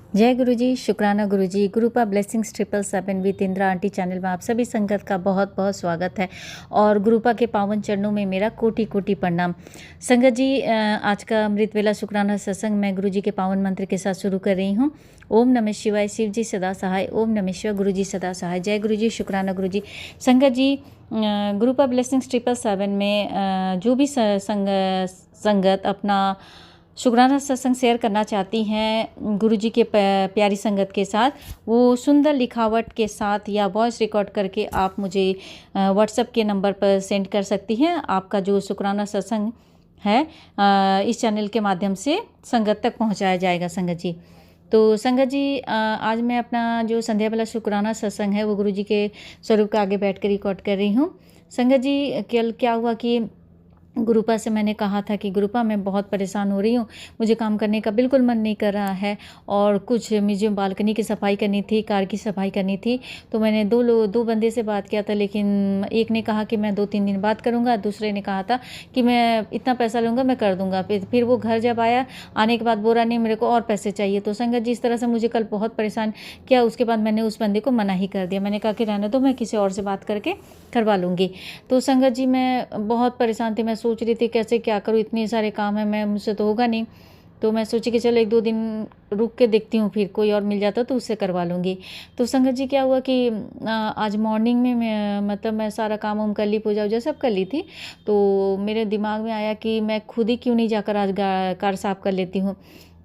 जय गुरुजी, शुक्राना गुरुजी। गुरुपा blessings 777 with Indira aunty channel में आप सभी संगत का बहुत बहुत स्वागत है और गुरुपा के पावन चरणों में मेरा कोटि कोटि प्रणाम। संगत जी, आज का अमृत वेला शुक्राना सत्संग मैं गुरुजी के पावन मंत्र के साथ शुरू कर रही हूँ। ओम नमः शिवाय, शिव जी सदा सहाय। ओम नमः शिवाय, गुरुजी सदा सहाय। जय गुरुजी, शुक्राना गुरुजी। संगत जी, गुरुपा ब्लेसिंग्स 777 में जो भी संगत अपना शुक्राना सत्संग शेयर करना चाहती हैं गुरुजी के प्यारी संगत के साथ, वो सुंदर लिखावट के साथ या वॉइस रिकॉर्ड करके आप मुझे व्हाट्सएप के नंबर पर सेंड कर सकती हैं। आपका जो शुक्राना सत्संग है इस चैनल के माध्यम से संगत तक पहुंचाया जाएगा। संगत जी, तो संगत जी, आज मैं अपना जो संध्या वाला शुक्राना सत्संग है वो गुरुजी के स्वरूप के आगे बैठ कर रिकॉर्ड कर रही हूँ। संगत जी, कल क्या हुआ कि गुरुपा से मैंने कहा था कि गुरुपा मैं बहुत परेशान हो रही हूँ, मुझे काम करने का बिल्कुल मन नहीं कर रहा है और कुछ मुझे बालकनी की सफाई करनी थी, कार की सफाई करनी थी। तो मैंने दो बंदे से बात किया था, लेकिन एक ने कहा कि मैं 2-3 दिन बाद करूँगा, दूसरे ने कहा था कि मैं इतना पैसा लूँगा, मैं कर दूँगा। फिर वो घर जब आया, आने के बाद बोल रहा नहीं मेरे को और पैसे चाहिए। तो संगत जी, इस तरह से मुझे कल बहुत परेशान किया। उसके बाद मैंने उस बंदे को मना ही कर दिया। मैंने कहा कि रहने दो, मैं किसी और से बात करके करवा लूँगी। तो संगत जी, मैं बहुत परेशान थी। मैं सोच रही थी कैसे क्या करूँ, इतने सारे काम हैं, मैं मुझसे तो होगा नहीं। तो मैं सोची कि चलो 1-2 दिन रुक के देखती हूँ, फिर कोई और मिल जाता तो उससे करवा लूँगी। तो संगत जी, क्या हुआ कि आज मॉर्निंग में मैं सारा काम वाम कर ली, पूजा वूजा सब कर ली थी। तो मेरे दिमाग में आया कि मैं खुद ही क्यों नहीं जाकर आज कार साफ़ कर लेती हूँ।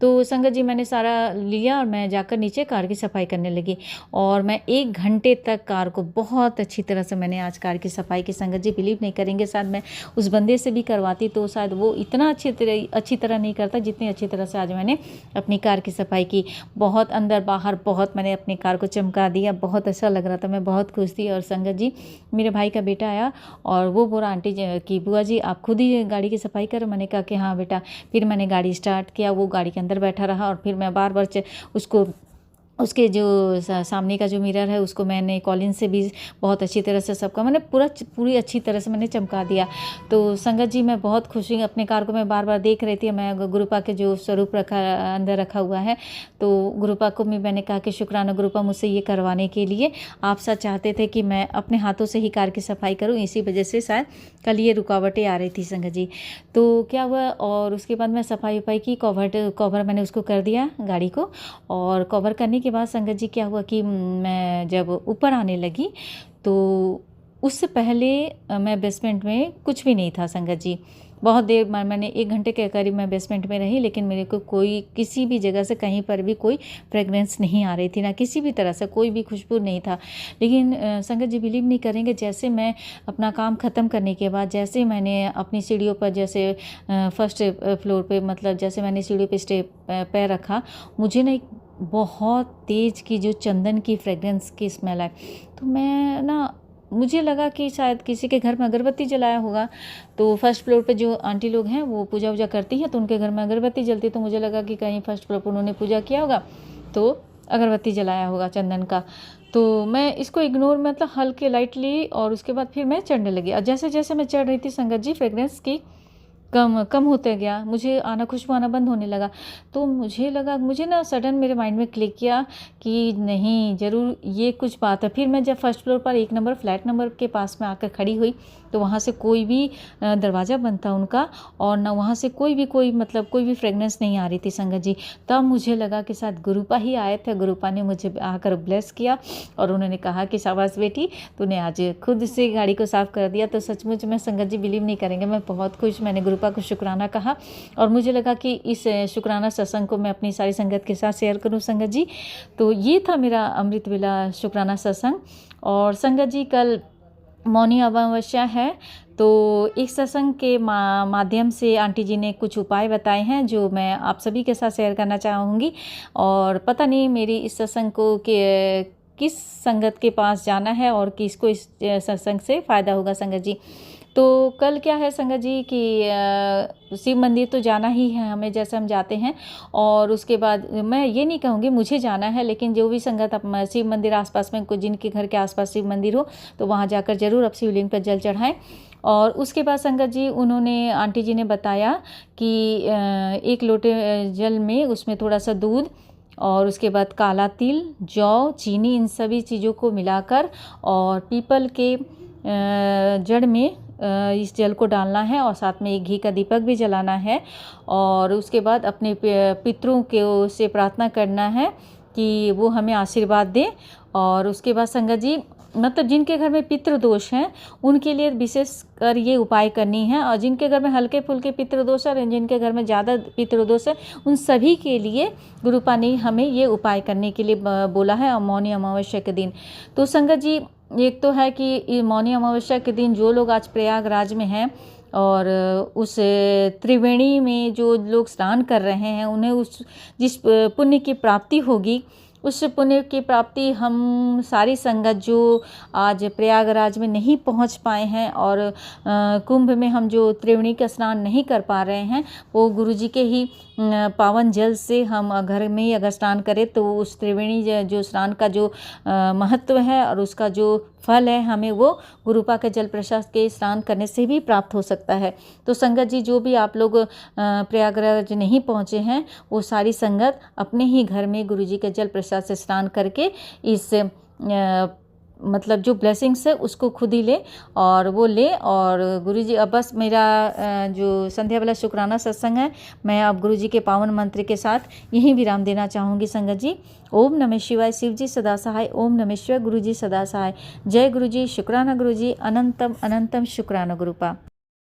तो संगत जी, मैंने सारा लिया और मैं जाकर नीचे कार की सफाई करने लगी और मैं 1 घंटे तक कार को बहुत अच्छी तरह से मैंने आज कार की सफाई की। संगत जी, बिलीव नहीं करेंगे, शायद मैं उस बंदे से भी करवाती तो शायद वो इतना अच्छी तरह नहीं करता जितनी अच्छी तरह से आज मैंने अपनी कार की सफाई की। बहुत अंदर बाहर बहुत मैंने अपनी कार को चमका दिया, बहुत अच्छा लग रहा था, मैं बहुत खुश थी। और संगत जी, मेरे भाई का बेटा आया और वो बोला आंटी जी कि बुआ जी आप खुद ही गाड़ी की सफाई करो। मैंने कहा कि हाँ बेटा। फिर मैंने गाड़ी स्टार्ट किया, वो गाड़ी के अंदर बैठा रहा और फिर मैं बार बार उसको उसके जो सामने का जो मिरर है उसको मैंने कॉलिन से भी बहुत अच्छी तरह से सबका मैंने पूरी अच्छी तरह से मैंने चमका दिया। तो संगत जी, मैं बहुत खुश हुई। अपने कार को मैं बार बार देख रही थी। मैं गुरुपा के जो स्वरूप अंदर रखा हुआ है, तो गुरुपा को भी मैंने कहा कि शुक्राना गुरुपा, मुझसे ये करवाने के लिए। आप सब चाहते थे कि मैं अपने हाथों से ही कार की सफाई करूँ, इसी वजह से शायद कल ये रुकावटें आ रही थी। संगत जी, तो क्या हुआ, और उसके बाद मैं सफाई वफाई की, कवर मैंने उसको कर दिया गाड़ी को। और कवर करने के बाद संगत जी, क्या हुआ कि मैं जब ऊपर आने लगी तो उससे पहले मैं बेसमेंट में कुछ भी नहीं था। संगत जी, बहुत देर मैंने 1 घंटे के करीब मैं बेसमेंट में रही, लेकिन मेरे को कोई किसी भी जगह से कहीं पर भी कोई फ्रेगरेंस नहीं आ रही थी, ना किसी भी तरह से कोई भी खुशबू नहीं था। लेकिन संगत जी, बिलीव नहीं करेंगे, जैसे मैं अपना काम ख़त्म करने के बाद जैसे मैंने अपनी सीढ़ियों पर, जैसे फर्स्ट फ्लोर पे, मतलब जैसे मैंने सीढ़ियों पे स्टेप पैर रखा, मुझे ना एक बहुत तेज़ की जो चंदन की फ्रेगरेंस की स्मेल आई। तो मैं ना, मुझे लगा कि शायद किसी के घर में अगरबत्ती जलाया होगा। तो फर्स्ट फ्लोर पे जो आंटी लोग हैं वो पूजा वूजा करती हैं, तो उनके घर में अगरबत्ती जलती, तो मुझे लगा कि कहीं फर्स्ट फ्लोर पर उन्होंने पूजा किया होगा तो अगरबत्ती जलाया होगा चंदन का। तो मैं इसको इग्नोर, मतलब हल्के लाइटली, और उसके बाद फिर मैं चढ़ने लगी। और जैसे जैसे मैं चढ़ रही थी संगत जी, फ्रेगरेंस की कम कम होते गया, मुझे खुशबू आना बंद होने लगा। तो मुझे ना सडन मेरे माइंड में क्लिक किया कि नहीं, ज़रूर ये कुछ बात है। फिर मैं जब फर्स्ट फ्लोर पर 1 नंबर फ्लैट नंबर के पास में आकर खड़ी हुई, तो वहाँ से कोई भी दरवाज़ा बंद था उनका, और ना वहाँ से कोई भी फ्रेगनेंस नहीं आ रही थी। संगत जी, तब मुझे लगा कि शायद गुरुपा ही आए थे। गुरुपा ने मुझे आकर ब्लेस किया और उन्होंने कहा कि शाबाश बेटी, तूने आज खुद से गाड़ी को साफ़ कर दिया। तो सचमुच में संगत जी, बिलीव नहीं करेंगे, मैं बहुत खुश, मैंने गुरुपा को शुक्राना कहा और मुझे लगा कि इस शुक्राना सत्संग को मैं अपनी सारी संगत के साथ शेयर करूं। संगत जी, तो ये था मेरा अमृत वेला शुक्राना सत्संग। और संगत जी, कल मौनी अमावस्या है, तो इस सत्संग के माध्यम से आंटी जी ने कुछ उपाय बताए हैं जो मैं आप सभी के साथ शेयर करना चाहूँगी। और पता नहीं मेरी इस सत्संग को किस संगत के पास जाना है और किसको इस सत्संग से फ़ायदा होगा। संगत जी, तो कल क्या है संगत जी कि शिव मंदिर तो जाना ही है हमें, जैसे हम जाते हैं। और उसके बाद मैं ये नहीं कहूँगी मुझे जाना है, लेकिन जो भी संगत शिव मंदिर आसपास में, जिनके घर के आसपास शिव मंदिर हो, तो वहाँ जाकर ज़रूर आप शिवलिंग पर जल चढ़ाएं। और उसके बाद संगत जी, उन्होंने, आंटी जी ने बताया कि 1 लोटे जल में उसमें थोड़ा सा दूध और उसके बाद काला तिल, जौ, चीनी, इन सभी चीज़ों को मिलाकर और पीपल के जड़ में इस जल को डालना है और साथ में एक घी का दीपक भी जलाना है। और उसके बाद अपने पितरों के से प्रार्थना करना है कि वो हमें आशीर्वाद दें। और उसके बाद संगत जी, मतलब जिनके घर में पितृ दोष हैं उनके लिए विशेष कर ये उपाय करनी है, और जिनके घर में हल्के फुल्के पितृ दोष है, जिनके घर में ज़्यादा पितृ दोष है, उन सभी के लिए गुरुपा ने हमें ये उपाय करने के लिए बोला है। और मौनी अमावस्या के दिन तो संगत जी, एक तो है कि मौनी अमावस्या के दिन जो लोग आज प्रयागराज में हैं और उस त्रिवेणी में जो लोग स्नान कर रहे हैं, उन्हें उस जिस पुण्य की प्राप्ति होगी, उस पुण्य की प्राप्ति हम सारी संगत जो आज प्रयागराज में नहीं पहुंच पाए हैं और कुंभ में हम जो त्रिवेणी का स्नान नहीं कर पा रहे हैं, वो गुरुजी के ही पावन जल से हम घर में ही अगर स्नान करें तो उस त्रिवेणी जो स्नान का जो महत्व है और उसका जो फल है, हमें वो गुरुपा के जल प्रसाद के स्नान करने से भी प्राप्त हो सकता है। तो संगत जी, जो भी आप लोग प्रयागराज नहीं पहुँचे हैं, वो सारी संगत अपने ही घर में गुरुजी के जल प्रसाद से स्नान करके इस मतलब जो ब्लेसिंग्स है उसको खुद ही ले और वो ले। और गुरुजी, अब बस मेरा जो संध्या वाला शुक्राना सत्संग है, मैं अब गुरुजी के पावन मंत्र के साथ यहीं विराम देना चाहूँगी संगत जी। ओम नमः शिवाय। शिव जी सदा सहाय। ओम नमः शिवाय। गुरुजी सदा सहाय। जय गुरुजी। शुक्राना गुरुजी। अनंतम अनंतम शुक्राना गुरुपा।